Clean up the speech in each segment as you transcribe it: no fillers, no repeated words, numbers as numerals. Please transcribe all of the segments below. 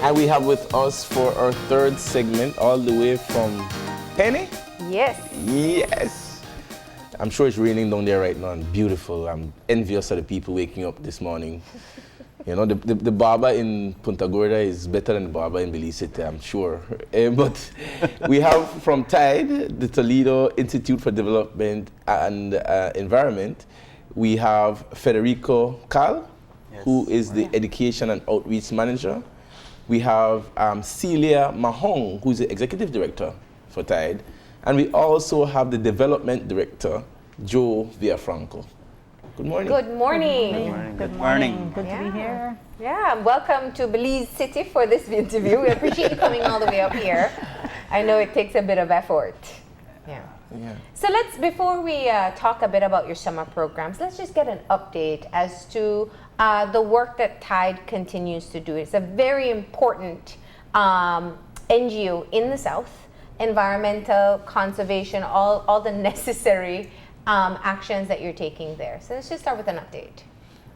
And we have with us for our third segment, all the way from Penny? Yes. Yes. I'm sure it's raining down there right now and beautiful. I'm envious of the people waking up this morning. You know, the barber in Punta Gorda is better than the barber in Belize City, I'm sure. But we have from TIDE, the Toledo Institute for Development and Environment, we have Federico Caal, who is the Education and Outreach Manager. We have Celia Mahung, who's the Executive Director for TIDE. And we also have the Development Director, Joe Villafranco. Good morning. Good morning. Good morning. Good morning. Good Yeah. to be here. Yeah, welcome to Belize City for this interview. We appreciate you coming all the way up here. I know it takes a bit of effort. Yeah. So before we talk a bit about your summer programs, let's just get an update as to the work that TIDE continues to do. It's a very important NGO in the South, environmental, conservation, all the necessary actions that you're taking there. So let's just start with an update.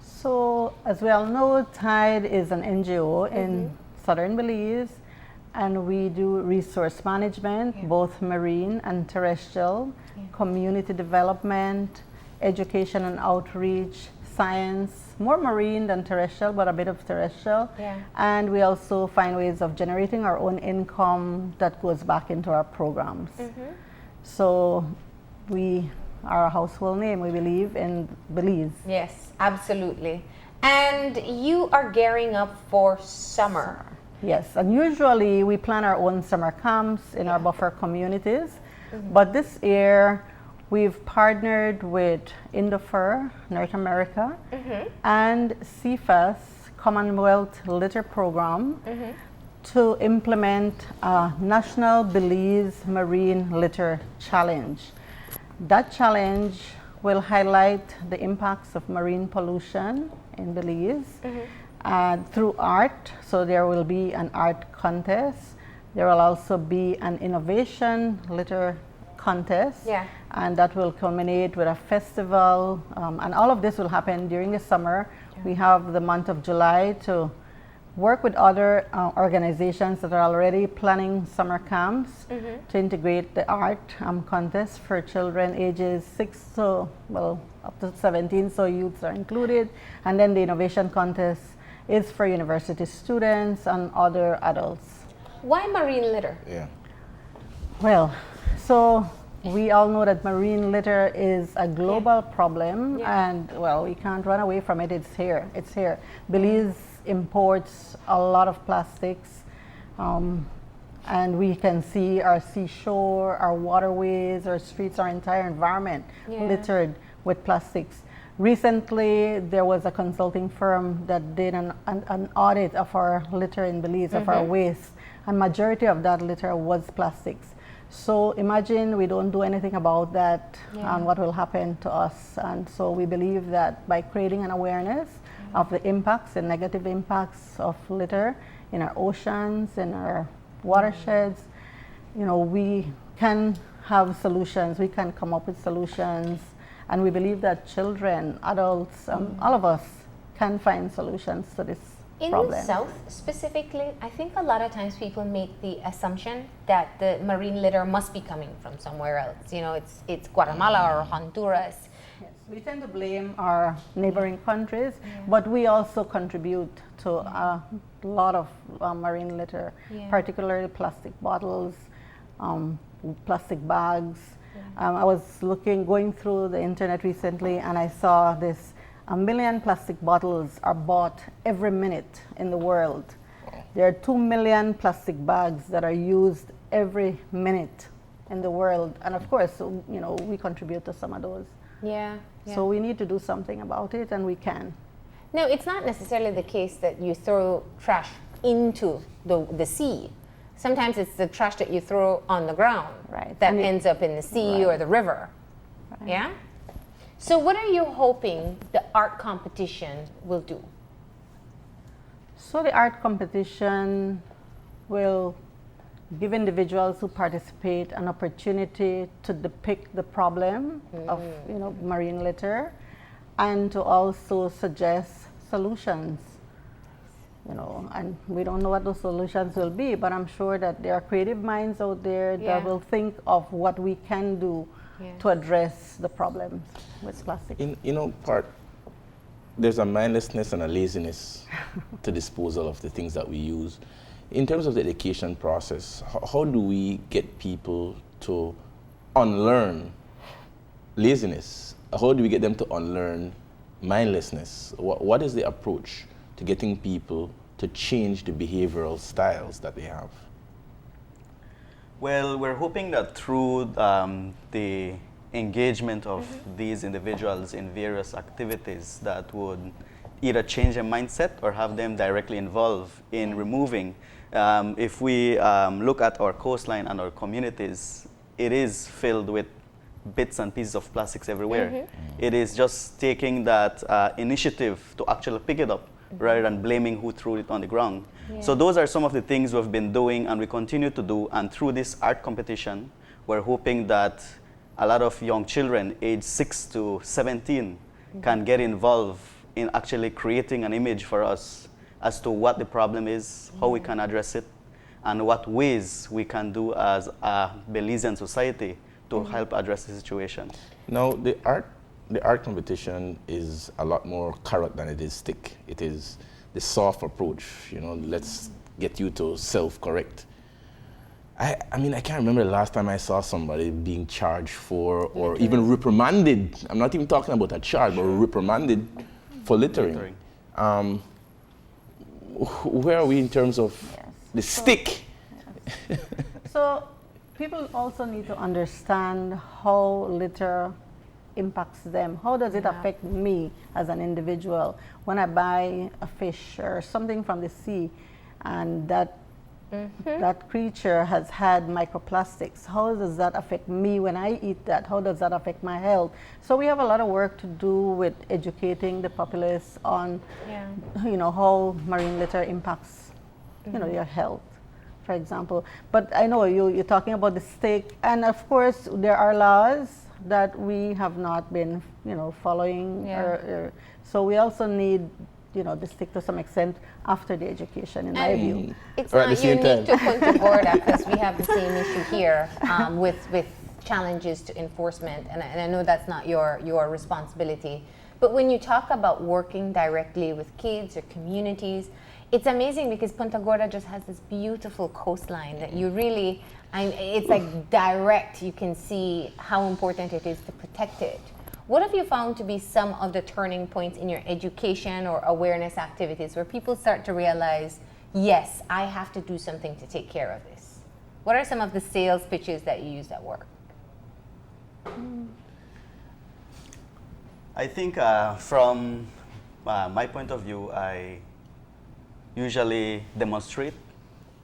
So, as we all know, TIDE is an NGO in southern Belize, and we do resource management, both marine and terrestrial, community development, education and outreach, science, more marine than terrestrial, but a bit of terrestrial. And we also find ways of generating our own income that goes back into our programs. So we are a household name, we believe, in Belize. Yes, absolutely. And you are gearing up for summer. Yes, and usually we plan our own summer camps in our buffer communities. But this year we've partnered with Indofer, North America, and CFAS, Commonwealth Litter Program, to implement a National Belize Marine Litter Challenge. That challenge will highlight the impacts of marine pollution in Belize through art. So there will be an art contest. There will also be an innovation litter contest. And that will culminate with a festival. And all of this will happen during the summer. We have the month of July to work with other organizations that are already planning summer camps to integrate the art contest for children ages 6 to, up to 17, so youths are included. And then the innovation contest is for university students and other adults. Why marine litter? Well, so we all know that marine litter is a global problem, and we can't run away from it. It's here. Belize imports a lot of plastics, and we can see our seashore, our waterways, our streets, our entire environment littered with plastics. Recently, there was a consulting firm that did an audit of our litter in Belize, of our waste, and majority of that litter was plastics. So imagine we don't do anything about that and what will happen to us. And so we believe that by creating an awareness of the impacts, the negative impacts of litter in our oceans, in our watersheds, we can have solutions, we can come up with solutions. And we believe that children, adults, all of us can find solutions to this problem. In the South specifically, I think a lot of times people make the assumption that the marine litter must be coming from somewhere else. It's Guatemala or Honduras. Yes, we tend to blame our neighboring countries, but we also contribute to a lot of marine litter, particularly plastic bottles, plastic bags. I was going through the internet recently, and I saw this. 1 million plastic bottles are bought every minute in the world. There are 2 million plastic bags that are used every minute in the world. And of course, we contribute to some of those. So we need to do something about it, and we can. No, it's not necessarily the case that you throw trash into the sea. Sometimes it's the trash that you throw on the ground that ends up in the sea or the river. Yeah? So what are you hoping the art competition will do? So the art competition will give individuals who participate an opportunity to depict the problem of marine litter, and to also suggest solutions. and we don't know what those solutions will be, but I'm sure that there are creative minds out there that will think of what we can do to address the problems with plastic. There's a mindlessness and a laziness to disposal of the things that we use. In terms of the education process, how do we get people to unlearn laziness? How do we get them to unlearn mindlessness? What is the approach to getting people to change the behavioral styles that they have? Well, we're hoping that through the engagement of these individuals in various activities that would either change their mindset or have them directly involved in removing. If we look at our coastline and our communities, it is filled with bits and pieces of plastics everywhere. It is just taking that initiative to actually pick it up rather than blaming who threw it on the ground. So those are some of the things we've been doing and we continue to do. And through this art competition, we're hoping that a lot of young children aged 6 to 17 can get involved in actually creating an image for us as to what the problem is, how we can address it, and what ways we can do as a Belizean society to help address the situation. Now, the art competition is a lot more carrot than it is stick. It is the soft approach, let's get you to self-correct. I mean, I can't remember the last time I saw somebody being charged for, or even reprimanded. I'm not even talking about a charge, but reprimanded for littering. Where are we in terms of the stick? So people also need to understand how litter impacts them. How does it affect me as an individual when I buy a fish or something from the sea and that creature has had microplastics? How does that affect me when I eat that? How does that affect my health? So we have a lot of work to do with educating the populace on how marine litter impacts your health, for example. But I know you're talking about the stick, and of course there are laws that we have not been following, so we also need the stick to some extent after the education, in my view. It's not unique to Punta Gorda because we have the same issue here with challenges to enforcement, and I know that's not your responsibility. But when you talk about working directly with kids or communities, it's amazing because Punta Gorda just has this beautiful coastline that you really, it's like direct, you can see how important it is to protect it. What have you found to be some of the turning points in your education or awareness activities where people start to realize, yes, I have to do something to take care of this? What are some of the sales pitches that you use at work? I think from my point of view, I usually demonstrate,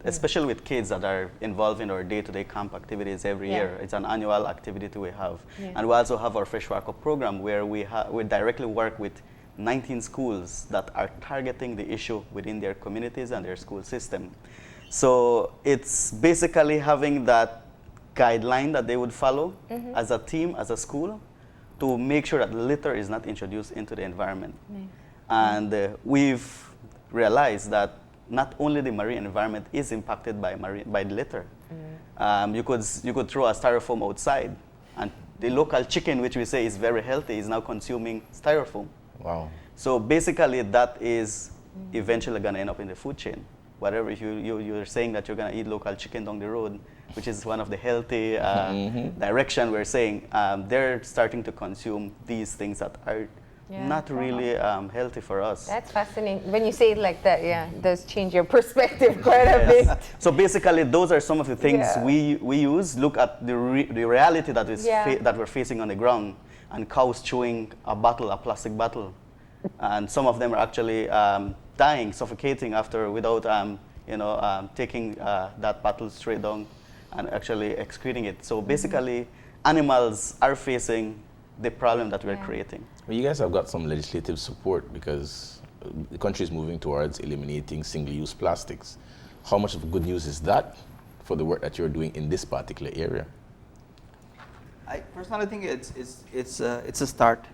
especially with kids that are involved in our day-to-day camp activities every year. It's an annual activity we have. And we also have our Freshwater program where we directly work with 19 schools that are targeting the issue within their communities and their school system. So it's basically having that guideline that they would follow as a team, as a school, to make sure that litter is not introduced into the environment. And we've realized that not only the marine environment is impacted by litter. You could throw a styrofoam outside, and the local chicken, which we say is very healthy, is now consuming styrofoam. Wow. So basically, that is eventually going to end up in the food chain. Whatever, if you're saying that you're going to eat local chicken down the road, which is one of the healthy direction we're saying, they're starting to consume these things that are not really healthy for us. That's fascinating. When you say it like that, it does change your perspective quite a bit. So basically, those are some of the things we use. Look at the reality that is that we're facing on the ground, and cows chewing a plastic bottle, and some of them are actually dying, suffocating after without taking that bottle straight down and actually excreting it. So basically, animals are facing the problem that we're creating. Well, you guys have got some legislative support because the country is moving towards eliminating single-use plastics. How much of good news is that for the work that you're doing in this particular area? I personally think it's a start.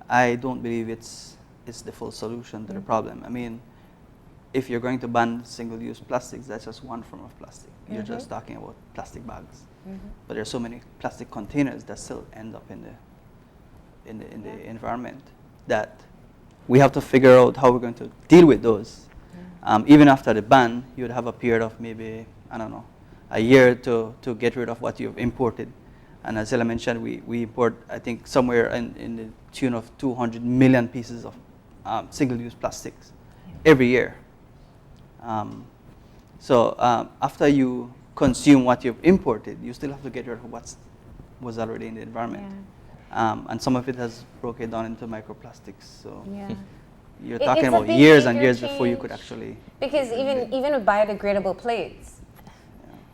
I don't believe it's the full solution to the problem. I mean, if you're going to ban single-use plastics, that's just one form of plastic. You're just talking about plastic bags. But there's so many plastic containers that still end up in the environment that we have to figure out how we're going to deal with those. Even after the ban, you would have a period of maybe, I don't know, a year to get rid of what you've imported. And as Celia mentioned, we import, I think, somewhere in the tune of 200 million pieces of single-use plastics every year. So after you consume what you've imported, you still have to get rid of what was already in the environment. And some of it has broken down into microplastics. So you're talking about years and years before you could actually... Because even with biodegradable plates,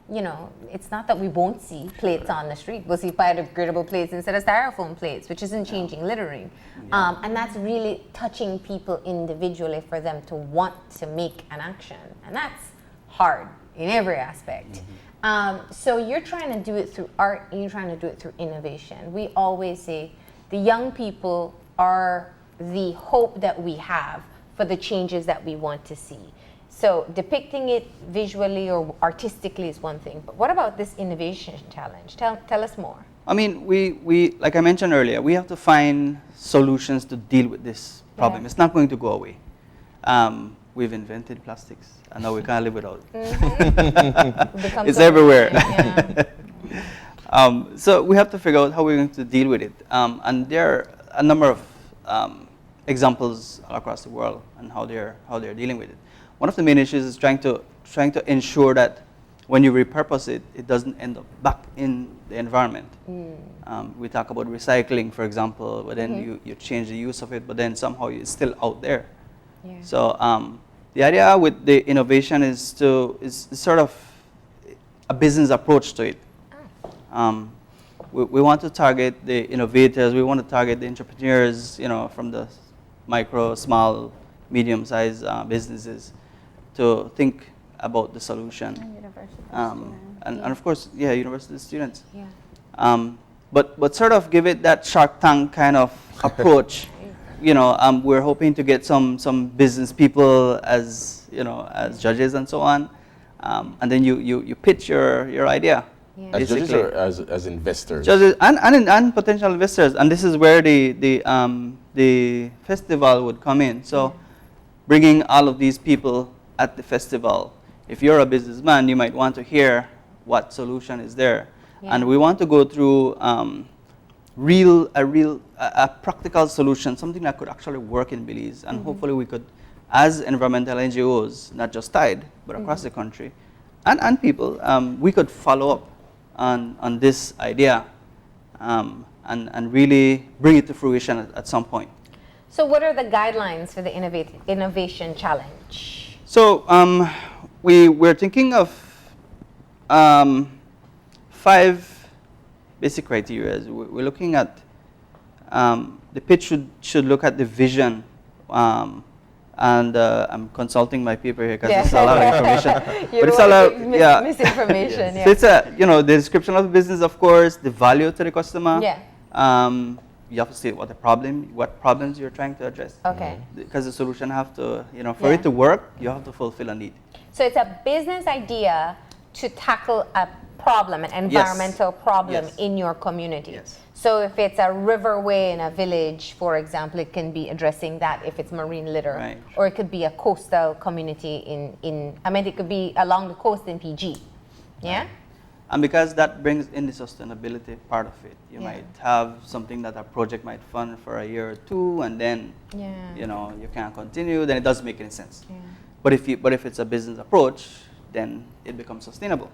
you know, it's not that we won't see plates on the street. We'll see biodegradable plates instead of styrofoam plates, which isn't changing littering. And that's really touching people individually for them to want to make an action. And that's hard in every aspect. So you're trying to do it through art, and you're trying to do it through innovation. We always say the young people are the hope that we have for the changes that we want to see. So depicting it visually or artistically is one thing, but what about this innovation challenge? Tell us more. I mean, we like I mentioned earlier, we have to find solutions to deal with this problem. It's not going to go away. We've invented plastics, and now we can't live without it. It's everywhere. So we have to figure out how we're going to deal with it. And there are a number of examples all across the world and how they're dealing with it. One of the main issues is trying to ensure that when you repurpose it, it doesn't end up back in the environment. We talk about recycling, for example, but then you change the use of it, but then somehow it's still out there. So the idea with the innovation is sort of a business approach to it. We want to target the innovators. We want to target the entrepreneurs, you know, from the micro, small, medium-sized businesses to think about the solution. And of course, university students. But sort of give it that Shark Tank kind of approach. You know, we're hoping to get some business people as, you know, as judges and so on. And then you pitch your idea. As judges or as investors? Judges and potential investors. And this is where the festival would come in. So bringing all of these people at the festival. If you're a businessman, you might want to hear what solution is there. And we want to go through a practical solution, something that could actually work in Belize. And hopefully we could, as environmental NGOs, not just Tide, but across the country, and people, we could follow up on this idea and really bring it to fruition at some point. So what are the guidelines for the innovation challenge? So we're thinking of 5 basic criteria. We're looking at the pitch should look at the vision, and I'm consulting my paper here because it's a lot of information. But it's a lot, misinformation. So it's the description of the business, of course, the value to the customer. You have to say what problems you're trying to address. Because the solution have to, for it to work, you have to fulfill a need. So it's a business idea to tackle a problem, an environmental problem in your community. So if it's a riverway in a village, for example, it can be addressing that if it's marine litter. Or it could be a coastal community it could be along the coast in PG. And because that brings in the sustainability part of it, you might have something that a project might fund for a year or 2, and then you can't continue. Then it doesn't make any sense. But if it's a business approach, then it becomes sustainable.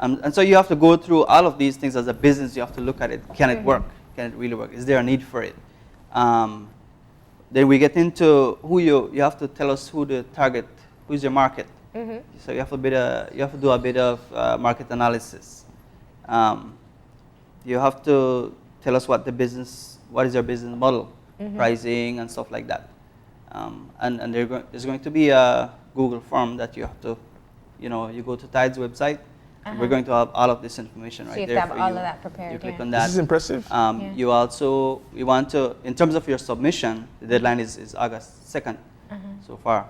And so you have to go through all of these things as a business. You have to look at it. Can it work? Can it really work? Is there a need for it? Then we get into who you have to tell us who the target, who's your market. So you have to do a bit of market analysis. You have to tell us what is your business model, pricing and stuff like that. And there's going to be a Google form that you have to, you go to Tide's website. We're going to have all of this information right there for you. So you have to have all of that prepared. You click on that. This is impressive. You want to, in terms of your submission, the deadline is August 2nd so far.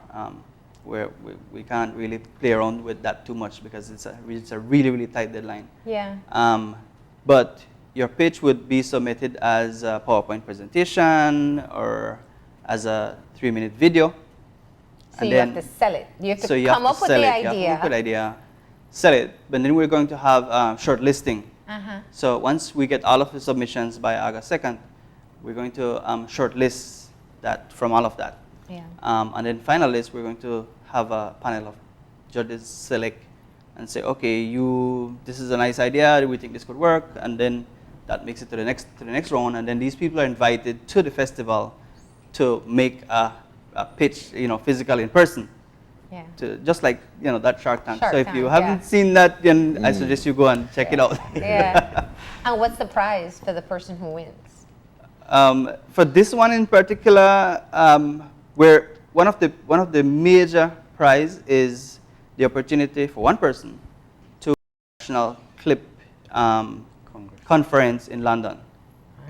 where we can't really play around with that too much because it's a really, really tight deadline. Yeah. But your pitch would be submitted as a PowerPoint presentation or as a 3-minute video. So you have to sell it. You have to come up with the idea. You have to come up with the idea, sell it. But then we're going to have short listing. So once we get all of the submissions by August 2nd, we're going to shortlist that from all of that. Yeah. And then finalists, we're going to have a panel of judges select and say, okay, this is a nice idea. We think this could work, and then that makes it to the next round. And then these people are invited to the festival to make a pitch, physical in person. Yeah. Just like that Shark Tank. Shark so if Tank, you haven't seen that, then I suggest you go and check it out. Yeah. And what's the prize for the person who wins? For this one in particular, where one of the major prize is the opportunity for one person to National Clip Conference in London.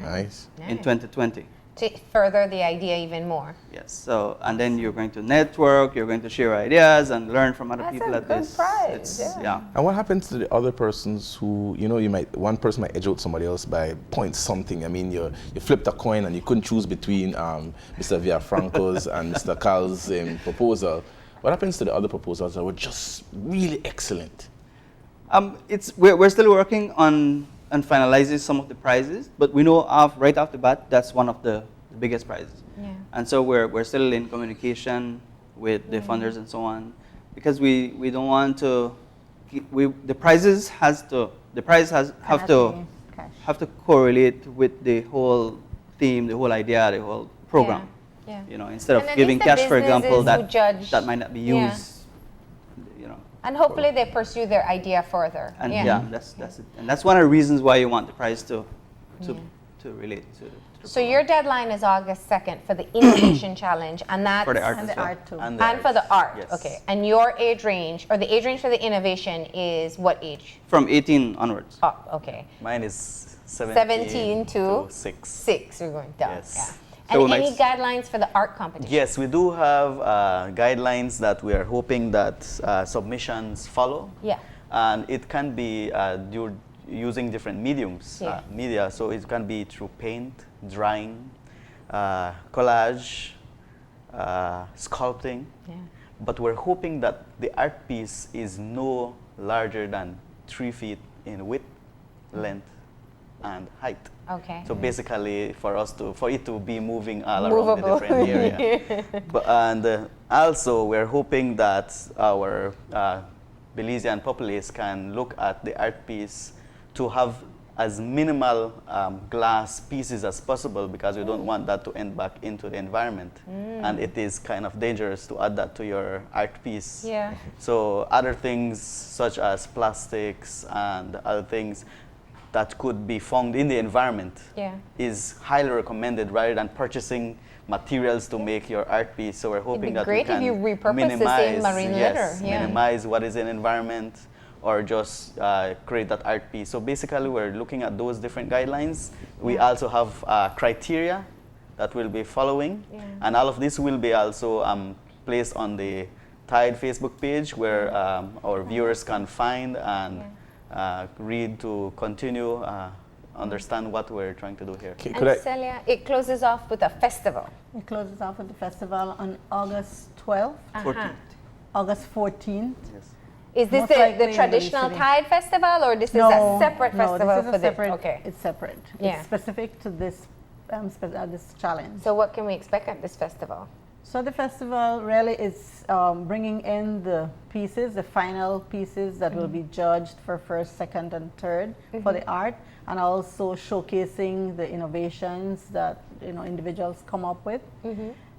Nice. In 2020. To further the idea even more. Yes. So, and then you're going to network, you're going to share ideas and learn from other people at this. That's a good prize. Yeah. And what happens to the other persons who, one person might edge out somebody else by point something. I mean, you flipped a coin and you couldn't choose between Mr. Villafranco's and Mr. Caal's proposal. What happens to the other proposals that were just really excellent? We're still working on finalizing some of the prizes, but we know right off the bat that's one of the biggest prizes. Yeah. And so we're still in communication with the funders and so on, because we don't want to. The prize have to correlate with the whole theme, the whole idea, the whole program. Yeah. Instead And of at giving least the cash, for example, businesses that might not be used. And hopefully they pursue their idea further. And that's it. And that's one of the reasons why you want the prize to relate to the So your deadline is August 2nd for the Innovation Challenge, and that's for the art And as the well. art too. and for the art. Yes. Okay. And your age range, or the age range for the innovation, is what age? From 18 onwards. Oh, okay. Mine is 17 to 6. 6. You're going down. Yes. Yeah. So And any guidelines for the art competition? Yes, we do have guidelines that we are hoping that submissions follow. Yeah. And it can be using different mediums, media. So it can be through paint, drawing, collage, sculpting. Yeah. But we're hoping that the art piece is no larger than 3 feet in width, length, and height. Okay. So basically, for it to be moving all around the different area. And also, we're hoping that our Belizean populace can look at the art piece to have as minimal glass pieces as possible, because we don't want that to end back into the environment. And it is kind of dangerous to add that to your art piece. Yeah. So other things such as plastics and other things that could be found in the environment is highly recommended, rather than purchasing materials to make your art piece. So we're hoping that we can if you repurpose the same marine litter. minimize what is in environment, or just create that art piece. So basically, we're looking at those different guidelines. We also have criteria that we'll be following, and all of this will be also placed on the Tide Facebook page, where our viewers can find and read to continue understand what we're trying to do here. Okay, And Celia, it closes off with a festival. It closes off with the festival on August 12th, 14th. August 14th. Yes. Is this Most likely the in traditional Belize City. Tide Festival, or this is a separate festival this is for a separate, this? Okay. It's separate. Yeah. It's specific to this this challenge. So what can we expect at this festival? So the festival really is bringing in the pieces, the final pieces that will be judged for first, second, and third for the art, and also showcasing the innovations that individuals come up with.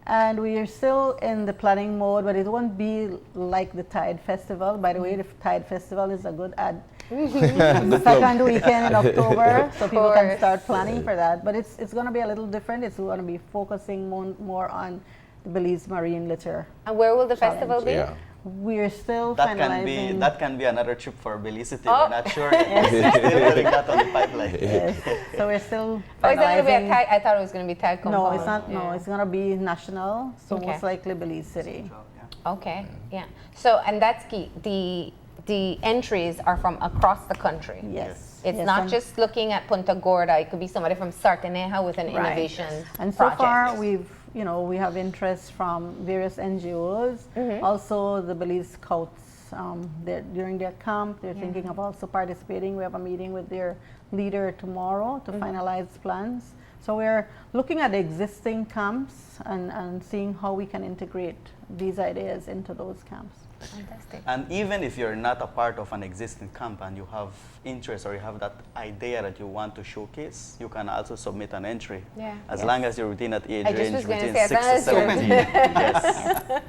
And we are still in the planning mode, but it won't be like the Tide Festival. By the way, the Tide Festival is a good ad. Second weekend in October, so people can start planning for that. But it's going to be a little different. It's going to be focusing more on the Belize marine litter. And where will the festival be? Yeah. We're still That finalizing. that can be another trip for Belize City. We're not sure. Still putting that on the pipeline. Yes. So we're still Oh, is that going to be a finalizing. Tide? I thought it was going to be Tide No, compound. it's not. No, it's going to be national. So Okay. most likely Belize City. Okay, yeah. So, and that's key. The entries are from across the country. Yes. It's Yes, not and- just looking at Punta Gorda. It could be somebody from Sartaneja with an Right. innovation And so project. far, we have interest from various NGOs. Also, the Belize Scouts, during their camp, they're thinking of also participating. We have a meeting with their leader tomorrow to finalize plans. So we're looking at existing camps and seeing how we can integrate these ideas into those camps. Fantastic. And even if you're not a part of an existing camp and you have interest or you have that idea that you want to showcase, you can also submit an entry. Yeah. As long as you're within that age I just range was gonna between say, as 6 long to as you're- 17. Yes.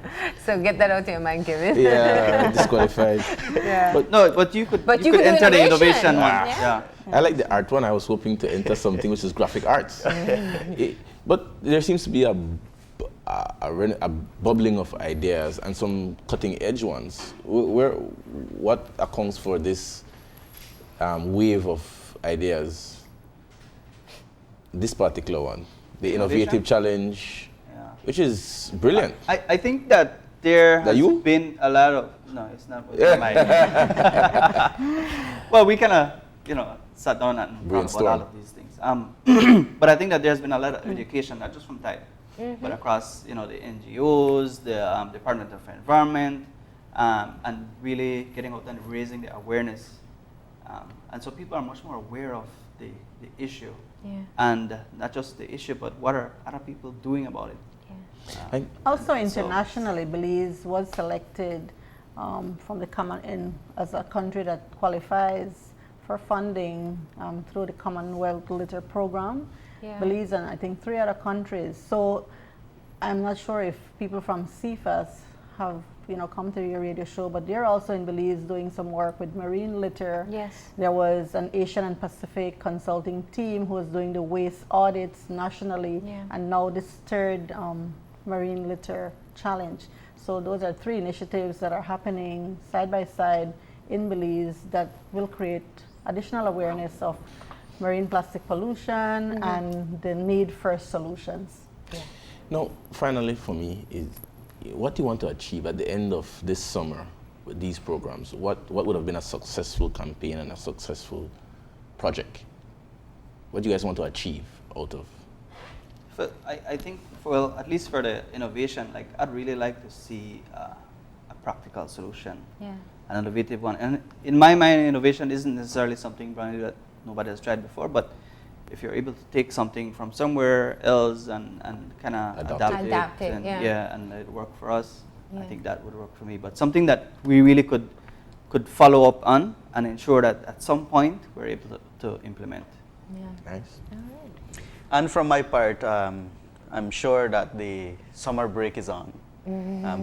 So get that out to your mind, Kevin. Yeah, disqualified. Yeah. But No, but you could But you you could could do enter the innovation. innovation one. Yeah. Yeah. I like the art one. I was hoping to enter something which is graphic arts. But there seems to be a bubbling of ideas and some cutting edge ones. What accounts for this wave of ideas? This particular one, the Innovation? innovative challenge, Yeah. which is brilliant. I think that there That has you? been a lot of it's not mine. Well, we kind of sat down and talked about all Brainstorm. of these things. But I think that there's been a lot of education, not just from Tide, but across the NGOs, the Department of Environment, and really getting out and raising the awareness. And so people are much more aware of the issue. Yeah. And not just the issue, but what are other people doing about it? Yeah. Also internationally, Belize was selected from the as a country that qualifies for funding through the Commonwealth Litter Program. Yeah. Belize and I think 3 other countries. So I'm not sure if people from CFAS have come to your radio show, but they're also in Belize doing some work with marine litter. Yes. There was an Asian and Pacific consulting team who was doing the waste audits nationally, Yeah. and now this third marine litter challenge. So those are 3 initiatives that are happening side by side in Belize that will create additional awareness of marine plastic pollution and the need for solutions. Yeah. Now, finally for me is, what do you want to achieve at the end of this summer with these programs? What would have been a successful campaign and a successful project? What do you guys want to achieve out of? I think, well, at least for the innovation, I'd really like to see a practical solution, Yeah. an innovative one. And in my mind, innovation isn't necessarily something brand new that nobody has tried before, but if you're able to take something from somewhere else and kind of Adapt it, and, yeah. and it work for us, I Yeah. think that would work for me. But something that we really could follow up on and ensure that at some point we're able to implement. Yeah. Nice. All right. And from my part, I'm sure that the summer break is on.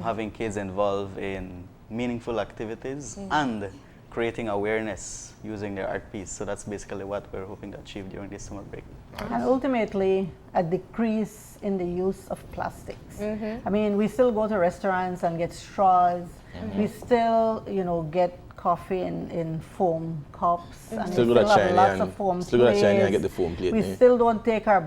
Having kids involved in meaningful activities and creating awareness using their art piece. So that's basically what we're hoping to achieve during this summer break. And ultimately, a decrease in the use of plastics. I mean, we still go to restaurants and get straws. We still, get coffee in foam cups. And Still we go to still have China lots and of foam still go to China and plates. get the foam plate. We eh? still don't take our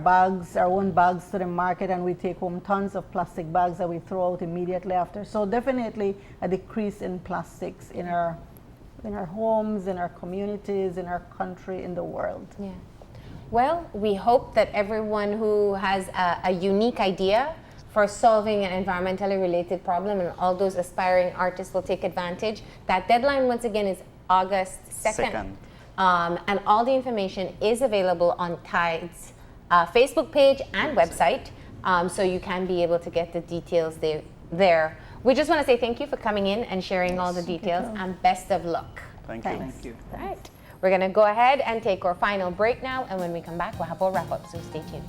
own bags to the market, and we take home tons of plastic bags that we throw out immediately after. So definitely a decrease in plastics in our homes, in our communities, in our country, in the world. Yeah. Well, we hope that everyone who has a unique idea for solving an environmentally related problem and all those aspiring artists will take advantage. That deadline, once again, is August 2nd. And all the information is available on Tide's Facebook page and website, so you can be able to get the details there. We just want to say thank you for coming in and sharing all the details, and best of luck. Thank you. Thanks. Thank you. All right. We're going to go ahead and take our final break now, and when we come back, we'll have our wrap-up, so stay tuned.